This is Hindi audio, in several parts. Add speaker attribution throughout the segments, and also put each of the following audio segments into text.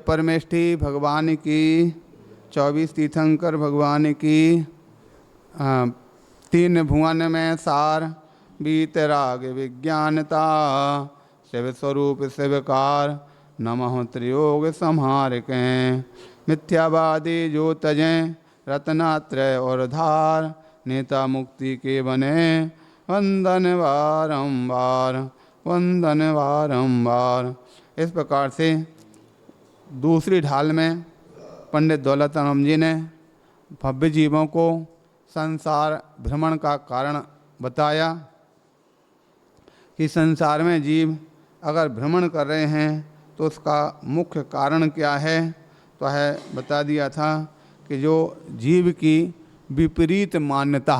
Speaker 1: परमेष्ठी भगवान की, 24 तीर्थंकर भगवान की, 3 भुवन में सार, बीतराग विज्ञानता, शिव स्वरूप शिवकार, नमः त्रियोग संहार के, मिथ्यावादी जो तजें रत्नात्रय और धार, नेता मुक्ति के बने, वंदन बारंबार, वंदन बारंबार। इस प्रकार से दूसरी ढाल में पंडित दौलत राम जी ने भव्य जीवों को संसार भ्रमण का कारण बताया कि संसार में जीव अगर भ्रमण कर रहे हैं तो उसका मुख्य कारण क्या है। तो है बता दिया था कि जो जीव की विपरीत मान्यता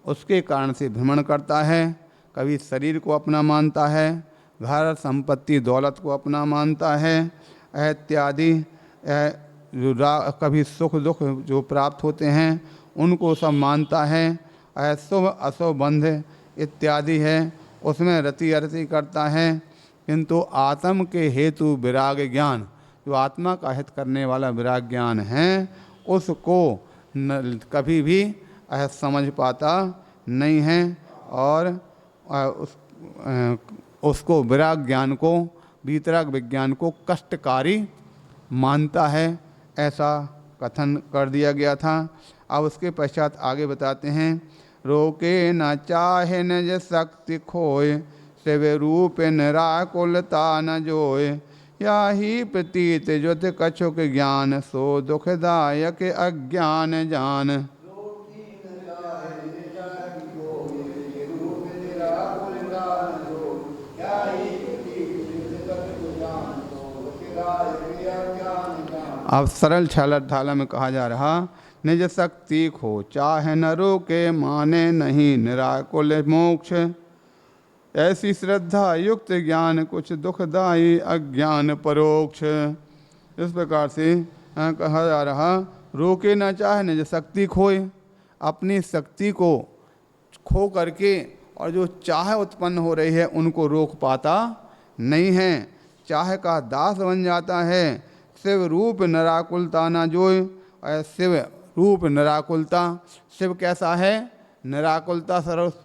Speaker 1: उसके कारण से भ्रमण करता है। कभी शरीर को अपना मानता है, घर संपत्ति दौलत को अपना मानता है इत्यादि, कभी सुख दुख जो प्राप्त होते हैं उनको सब मानता है, शुभ अशुभ बंध इत्यादि है उसमें रति अरति करता है। किंतु आत्म के हेतु विराग ज्ञान, जो आत्मा का हित करने वाला विराग ज्ञान है, उसको कभी भी समझ पाता नहीं है और उसको विराग ज्ञान को, वीतराग विज्ञान को कष्टकारी मानता है, ऐसा कथन कर दिया गया था। अब उसके पश्चात आगे बताते हैं, रोके न चाहे निज शक्ति खोए, शिव रूप निराकुलता न जोए, या ही प्रतीत ज्योत कछुक ज्ञान, सो दुखदायक अज्ञान जान। अब सरल छल ढाला में कहा जा रहा, निज शक्ति खो चाहे न रोके, माने नहीं निराकुल मोक्ष, ऐसी श्रद्धा युक्त ज्ञान कुछ दुखदाई अज्ञान परोक्ष। इस प्रकार से कहा जा रहा, रोके न चाहे निज शक्ति खोए, अपनी शक्ति को खो करके और जो चाह उत्पन्न हो रही है उनको रोक पाता नहीं है, चाह का दास बन जाता है। शिव रूप निराकुलता ना जोए, शिव रूप निराकुलता, शिव कैसा है, निराकुलता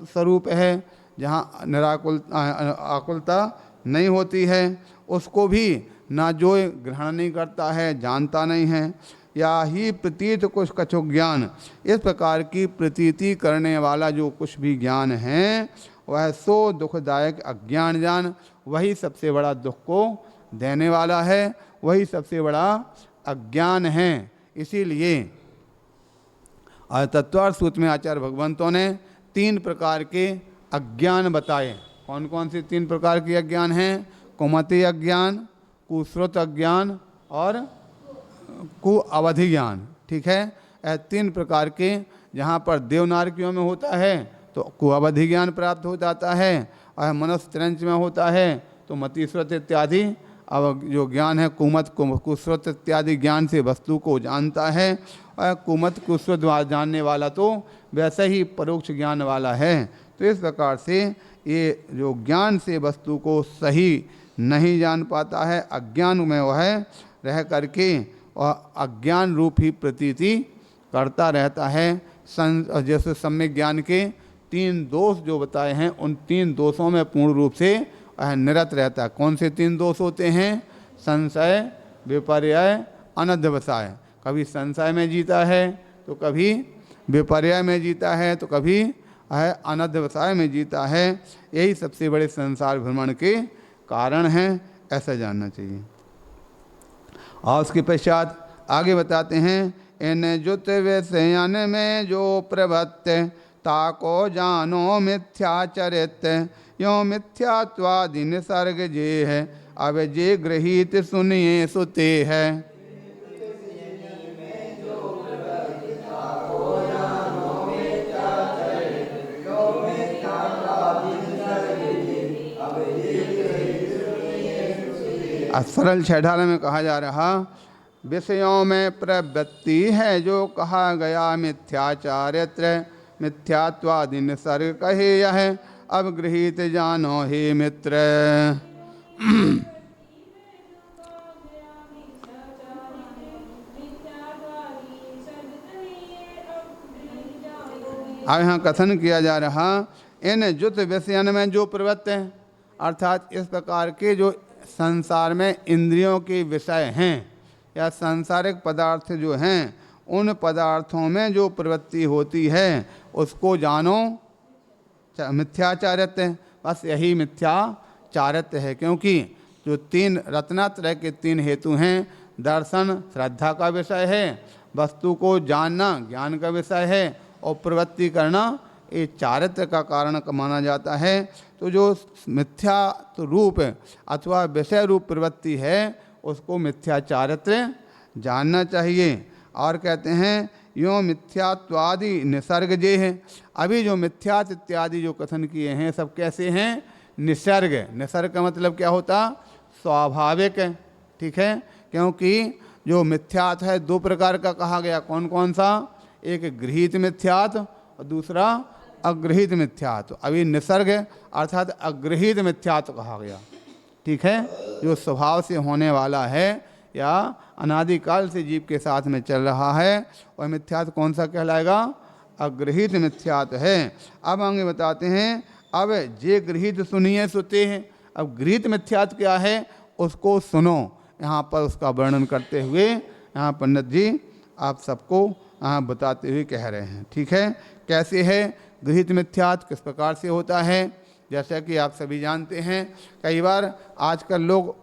Speaker 1: स्वरूप है, जहाँ आकुलता नहीं होती है उसको भी ना जोए, ग्रहण नहीं करता है, जानता नहीं है। या ही प्रतीत कुछ कछुक ज्ञान, इस प्रकार की प्रतीति करने वाला जो कुछ भी ज्ञान है वह सो दुखदायक अज्ञान जान, वही सबसे बड़ा दुख को देने वाला है, वही सबसे बड़ा अज्ञान है। इसीलिए तत्वार्थ सूत्र में आचार्य भगवंतों ने 3 प्रकार के अज्ञान बताए। कौन कौन से 3 प्रकार के अज्ञान हैं? कुमति अज्ञान, कुश्रुत अज्ञान और कुअवधि ज्ञान। ठीक है, 3 प्रकार के, जहाँ पर देवनारकियों में होता है तो कुअवधि ज्ञान प्राप्त हो जाता है, और मनुष्य त्रंच में होता है तो मतिश्रुत इत्यादि। अब जो ज्ञान है कुमत कुश्रुत इत्यादि ज्ञान से वस्तु को जानता है, और कुमत कुश्रुत जानने वाला तो वैसे ही परोक्ष ज्ञान वाला है। तो इस प्रकार से ये जो ज्ञान से वस्तु को सही नहीं जान पाता है, अज्ञान में वह रह करके और अज्ञान रूप ही प्रतीति करता रहता है। जैसे सम्यक ज्ञान के 3 दोष जो बताए हैं, उन 3 दोषों में पूर्ण रूप से निरत रहता है। कौन से 3 दोष होते हैं? संशय, विपर्यय, अनध्यवसाय। कभी संशय में जीता है तो कभी विपर्यय में जीता है तो कभी अनध्यवसाय में जीता है। यही सबसे बड़े संसार भ्रमण के कारण हैं, ऐसा जानना चाहिए। और उसके पश्चात आगे बताते हैं, इन जुत विषयन में जो प्रवत्त, ताको जानो मिथ्याचरित, यो मिथ्यात्वादि निसर्ग जे है, अब जे गृहीत सुनिए सुते है। सरल छठाला में कहा जा रहा, विषयों में प्रवृत्ति है जो कहा गया मिथ्याचारित्र, मिथ्यात्वादि निसर्ग कहे यह, अब गृहीत जानो हे मित्र। अब यहाँ कथन किया जा रहा, इन जुत विषयन में जो प्रवृत्त है, अर्थात इस प्रकार के जो संसार में इंद्रियों के विषय हैं या सांसारिक पदार्थ जो हैं, उन पदार्थों में जो प्रवृत्ति होती है उसको जानो मिथ्याचारित्य। बस यही मिथ्याचारित्य है, क्योंकि जो तीन रत्नात्रय के तीन हेतु हैं, दर्शन श्रद्धा का विषय है, वस्तु को जानना ज्ञान का विषय है, और प्रवृत्ति करना ये चारित्र का कारण माना जाता है। तो जो मिथ्या रूप अथवा विषय रूप प्रवृत्ति है उसको मिथ्या चारित्र जानना चाहिए। और कहते हैं यो मिथ्यात्वादि निसर्ग जे है। अभी जो मिथ्यात इत्यादि जो कथन किए हैं सब कैसे हैं? निसर्ग। निसर्ग का मतलब क्या होता? स्वाभाविक। ठीक है, क्योंकि जो मिथ्यात है दो प्रकार का कहा गया। कौन कौन सा? एक गृहीत मिथ्यात और दूसरा अगृहीत मिथ्यात। अभी निसर्ग अर्थात अगृहीत मिथ्यात कहा गया। ठीक है, जो स्वभाव से होने वाला है या अनादिकाल से जीव के साथ में चल रहा है, वह मिथ्यात कौन सा कहलाएगा? अगृहीत मिथ्यात है। अब आगे बताते हैं, अब जे गृहीत सुनिए सुते हैं। अब गृहीत मिथ्यात क्या है उसको सुनो। यहाँ पर उसका वर्णन करते हुए यहाँ पंडित जी आप सबको बताते हुए कह रहे हैं। ठीक है, कैसे है गृहीत मिथ्यात, किस प्रकार से होता है? जैसा कि आप सभी जानते हैं, कई बार आजकल लोग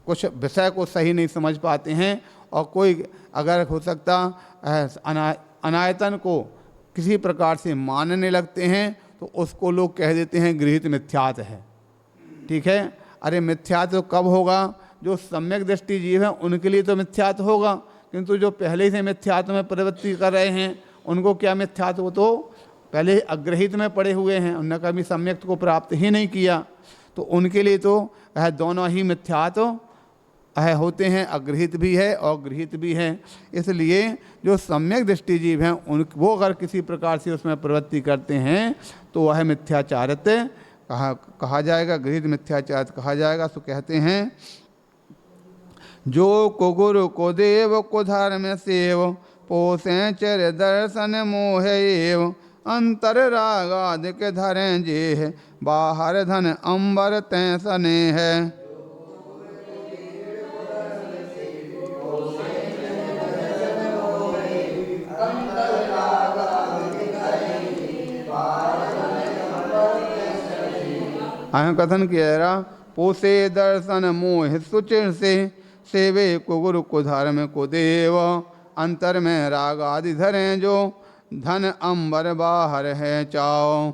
Speaker 1: कुछ विषय को सही नहीं समझ पाते हैं, और कोई अगर हो सकता अनायतन को किसी प्रकार से मानने लगते हैं तो उसको लोग कह देते हैं गृहीत मिथ्यात है। ठीक है, अरे मिथ्यात तो कब होगा? जो सम्यक दृष्टि जीव है उनके लिए तो मिथ्यात होगा, किंतु जो पहले से मिथ्यात में प्रवृत्ति कर रहे हैं उनको क्या मिथ्यात? वो तो पहले अग्रहित में पड़े हुए हैं, उन्होंने कभी सम्यक को प्राप्त ही नहीं किया, तो उनके लिए तो दोनों ही मिथ्यात होते हैं, अग्रहित भी है और गृहीत भी है। इसलिए जो सम्यक दृष्टि जीव हैं वो अगर किसी प्रकार से उसमें प्रवृत्ति करते हैं तो वह मिथ्याचारित्य कहा जाएगा, गृहीत मिथ्याचारित्य कहा जाएगा। तो कहते हैं जो को गुरु को देव को धर्म सेव पोषे चर दर्शन मोह एव अंतर राग आदि के धरें जे है बाहर धन अंबर तय सने है। कथन किया रहा, पोसे दर्शन मोह सुचिर से सेवे को गुरु को धर्म को देव अंतर में राग आदि धरें जो धन अंबर बाहर है चाओ।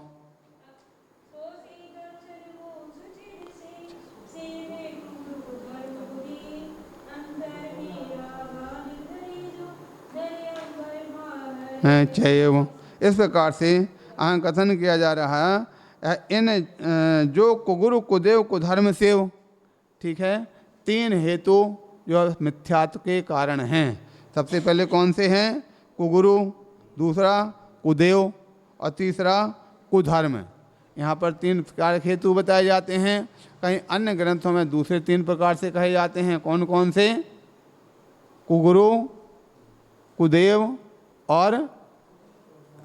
Speaker 1: इस प्रकार से कथन किया जा रहा है, इन जो कुगुरु कुदेव कुधर्म सेव। ठीक है, तीन हेतु जो मिथ्यात्व के कारण हैं। सबसे पहले कौन से हैं? कुगुरु, दूसरा कुदेव और तीसरा कुधर्म। यहाँ पर तीन कारक हेतु बताए जाते हैं। कहीं अन्य ग्रंथों में दूसरे तीन प्रकार से कहे जाते हैं। कौन कौन से? कुगुरु, कुदेव और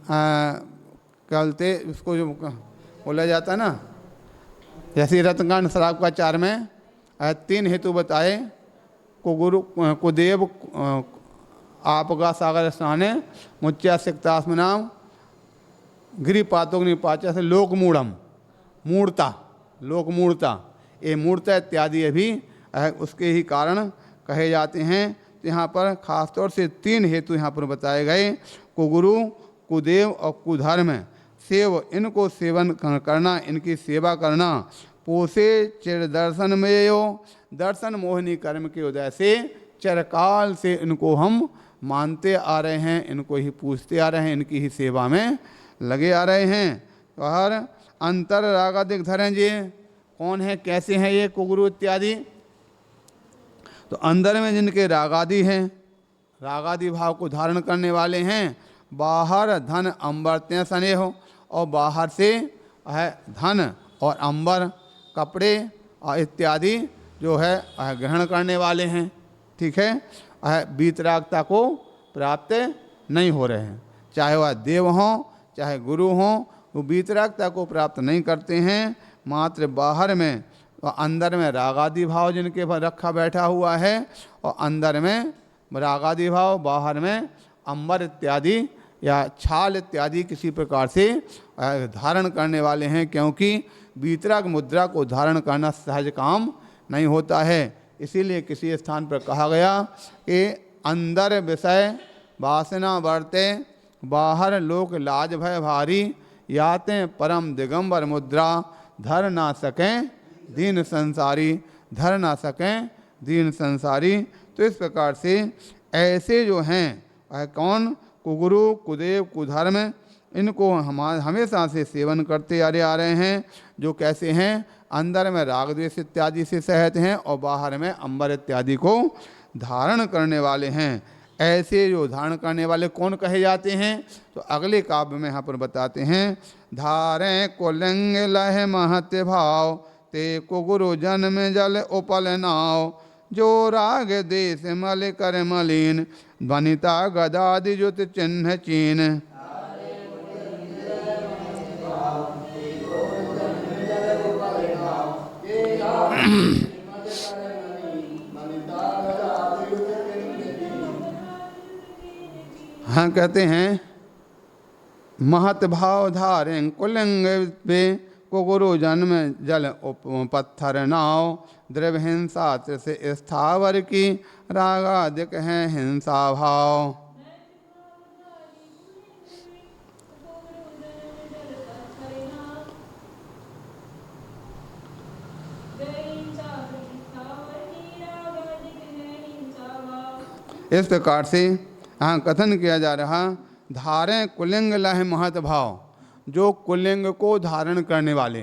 Speaker 1: क्या बोलते उसको जो बोला जाता है ना, जैसे रत्नकांड शराब का 4 में तीन हेतु बताए। कुगुरु कुदेव आपका सागर स्नाने मुच्चा सिक्तास्म नाम गिरिपातोग्नि पाचा से लोक मूढ़म मूर्ता, लोक मूर्ता, ये मूर्ता इत्यादि अभी उसके ही कारण कहे जाते हैं। तो यहाँ पर खासतौर से तीन हेतु यहाँ पर बताए गए, कुगुरु, कुदेव और कुधर्म सेव। इनको सेवन करना, इनकी सेवा करना। पोसे चिर दर्शन में यो, दर्शन मोहिनी कर्म के उदय से चिरकाल से इनको हम मानते आ रहे हैं, इनको ही पूछते आ रहे हैं, इनकी ही सेवा में लगे आ रहे हैं। तो हर अंतर रागादिक धरें जी कौन है, कैसे हैं ये कुगुरु इत्यादि? तो अंदर में जिनके रागादि हैं, रागादि भाव को धारण करने वाले हैं, बाहर धन अंबर ते सने हो, और बाहर से है धन और अंबर कपड़े और इत्यादि जो है ग्रहण करने वाले हैं। ठीक है, वीतरागता को प्राप्त नहीं हो रहे हैं, चाहे वह देव हों चाहे गुरु हों, वो वीतरागता को प्राप्त नहीं करते हैं। मात्र बाहर में और अंदर में रागादि भाव जिनके पर रखा बैठा हुआ है, और अंदर में रागादि भाव, बाहर में अंबर इत्यादि या छाल इत्यादि किसी प्रकार से धारण करने वाले हैं, क्योंकि वीतराग मुद्रा को धारण करना सहज काम नहीं होता है। इसीलिए किसी स्थान पर कहा गया कि अंदर विषय वासना बरते, बाहर लोक लाज भय भारी, याते परम दिगंबर मुद्रा, धर ना सकें दीन संसारी, धर ना सकें दीन संसारी। तो इस प्रकार से ऐसे जो हैं कौन, कुगुरु, कुदेव, कुधर्म, इनको हमेशा से सेवन करते आ रहे हैं, जो कैसे हैं, अंदर में राग द्वेष इत्यादि से सहित हैं और बाहर में अंबर इत्यादि को धारण करने वाले हैं। ऐसे जो धारण करने वाले कौन कहे जाते हैं, तो अगले काव्य में यहाँ पर बताते हैं। धारें कुलिंग लह महत्य भाव, ते कुगुरु जन्म जल उपल नाव, जो राग देश मल कर मलिन, वनिता गदादि जुत चिन्ह चीन। हाँ, कहते हैं महत भाव धारें कुलिंग पे, कुगुरु जन्म जल पत्थर नाव, द्रव हिंसा से स्थावर की, रागादिक है हिंसा भाव। इस प्रकार से यहाँ कथन किया जा रहा, धारें कुलिंग लह महत भाव, जो कुलिंग को धारण करने वाले,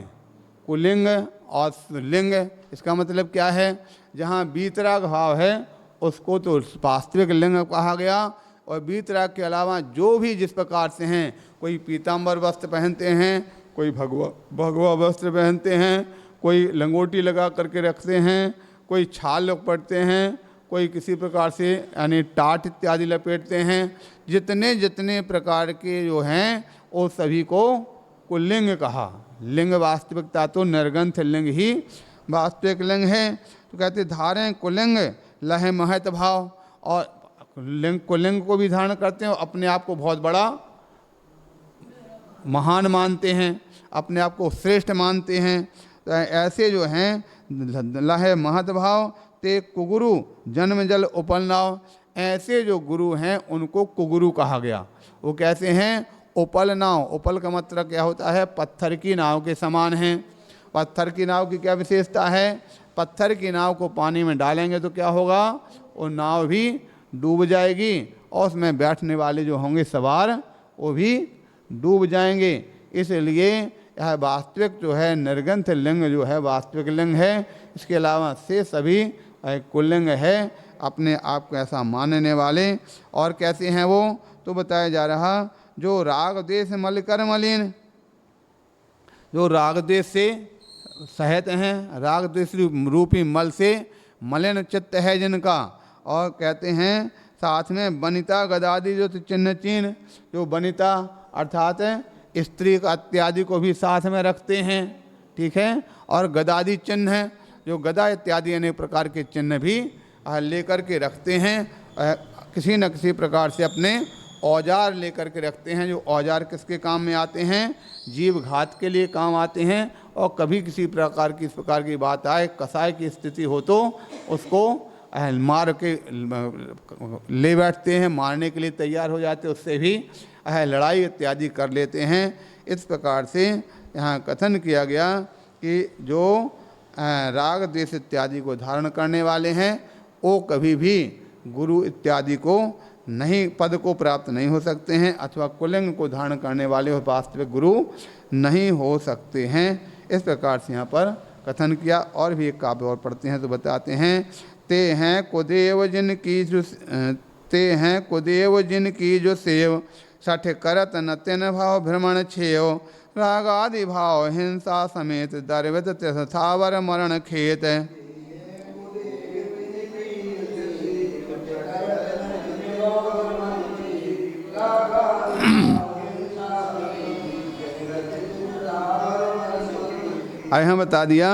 Speaker 1: कुलिंग और लिंग, इसका मतलब क्या है, जहाँ वीतराग भाव है उसको तो वास्तविक लिंग कहा गया, और वीतराग के अलावा जो भी जिस प्रकार से हैं, कोई पीताम्बर वस्त्र पहनते हैं, कोई भगवा वस्त्र पहनते हैं, कोई लंगोटी लगा करके रखते हैं, कोई छाल लोग पड़ते हैं, कोई किसी प्रकार से यानी टाट इत्यादि लपेटते हैं, जितने जितने प्रकार के जो हैं वो सभी को कुलिंग कहा। लिंग वास्तविकता तो निर्गंथ लिंग ही वास्तविक लिंग है। तो कहते धारें कुलिंग लह महत भाव, और लिंग कुलिंग को भी धारण करते हैं और अपने आप को बहुत बड़ा महान मानते हैं, अपने आप को श्रेष्ठ मानते हैं। तो ऐसे जो हैं लह महत भाव, ते कुगुरु जन्म जल उपल नाव, ऐसे जो गुरु हैं उनको कुगुरु कहा गया। वो कैसे हैं, उपल नाव, उपल का मतलब क्या होता है, पत्थर की नाव के समान हैं। पत्थर की नाव की क्या विशेषता है, पत्थर की नाव को पानी में डालेंगे तो क्या होगा, वो नाव भी डूब जाएगी और उसमें बैठने वाले जो होंगे सवार वो भी डूब जाएंगे। इसलिए यह वास्तविक जो है निर्गंथ लिंग जो है वास्तविक लिंग है। इसके अलावा से सभी कुलिंग है, अपने आप को ऐसा मानने वाले। और कैसे हैं वो, तो बताया जा रहा, जो राग देश मल कर मलिन, जो राग देश से सहित हैं, राग देश रूपी मल से मलिन चित्त है जिनका। और कहते हैं साथ में वनिता गदादि जो चिन्ह चीन, जो वनिता अर्थात स्त्री का इत्यादि को भी साथ में रखते हैं, ठीक है। और गदादि चिन्ह, जो गदा इत्यादि अनेक प्रकार के चिन्ह भी लेकर के रखते हैं, किसी न किसी प्रकार से अपने औजार लेकर के रखते हैं। जो औजार किसके काम में आते हैं, जीव घात के लिए काम आते हैं। और कभी किसी प्रकार की इस प्रकार की बात आए, कसाय की स्थिति हो तो उसको मार के ले बैठते हैं, मारने के लिए तैयार हो जाते हैं, उससे भी लड़ाई इत्यादि कर लेते हैं। इस प्रकार से यहाँ कथन किया गया कि जो राग देश इत्यादि को धारण करने वाले हैं वो कभी भी गुरु इत्यादि को नहीं, पद को प्राप्त नहीं हो सकते हैं, अथवा कुलिंग को धारण करने वाले वास्तविक गुरु नहीं हो सकते हैं। इस प्रकार से यहाँ पर कथन किया। और भी एक काव्य और पढ़ते हैं तो बताते हैं, ते हैं कुदेव जिनकी जो सेव, सठ करत न तिन भाव भ्रमण छेव, रागादि भाव हिंसा समेत, दर्वित स्थावर मरण खेत। यहाँ बता दिया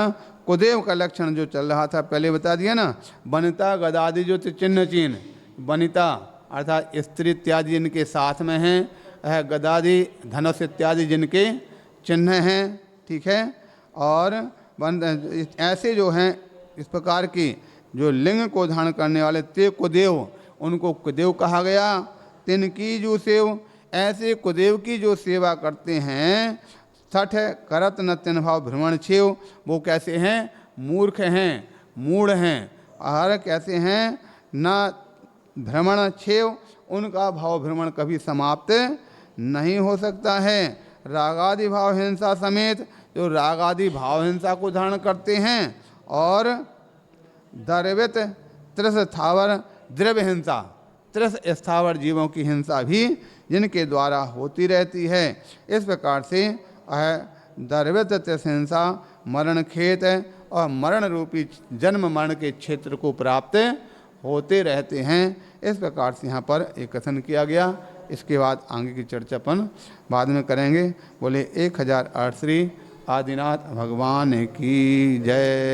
Speaker 1: कुदेव का लक्षण जो चल रहा था पहले बता दिया ना, वनिता गदादि जो चिन्ह चिन्ह, वनिता अर्थात स्त्री इत्यादि जिनके साथ में हैं, गदादि धनुष इत्यादि जिनके चिन्ह हैं, ठीक है। और ऐसे जो हैं इस प्रकार की जो लिंग को धारण करने वाले ते कुदेव, उनको कुदेव कहा गया। तिनकी जो सेव, ऐसे कुदेव की जो सेवा करते हैं, छठ करत न तिन भाव भ्रमण छेव, वो कैसे हैं, मूर्ख हैं, मूढ़ हैं, और कैसे हैं, न भ्रमण छेव, उनका भाव भ्रमण कभी समाप्त नहीं हो सकता है। रागादि भाव हिंसा समेत, जो रागादि भाव हिंसा को धारण करते हैं, और द्रवित त्रिस स्थावर द्रव्य हिंसा, त्रिस स्थावर जीवों की हिंसा भी जिनके द्वारा होती रहती है। इस प्रकार से द्रवित त्रिस हिंसा मरण खेत और मरण रूपी जन्म मरण के क्षेत्र को प्राप्त होते रहते हैं। इस प्रकार से यहाँ पर एक कथन किया गया। इसके बाद आगे की चर्चा अपन बाद में करेंगे। बोले 1008 श्री आदिनाथ भगवान की जय।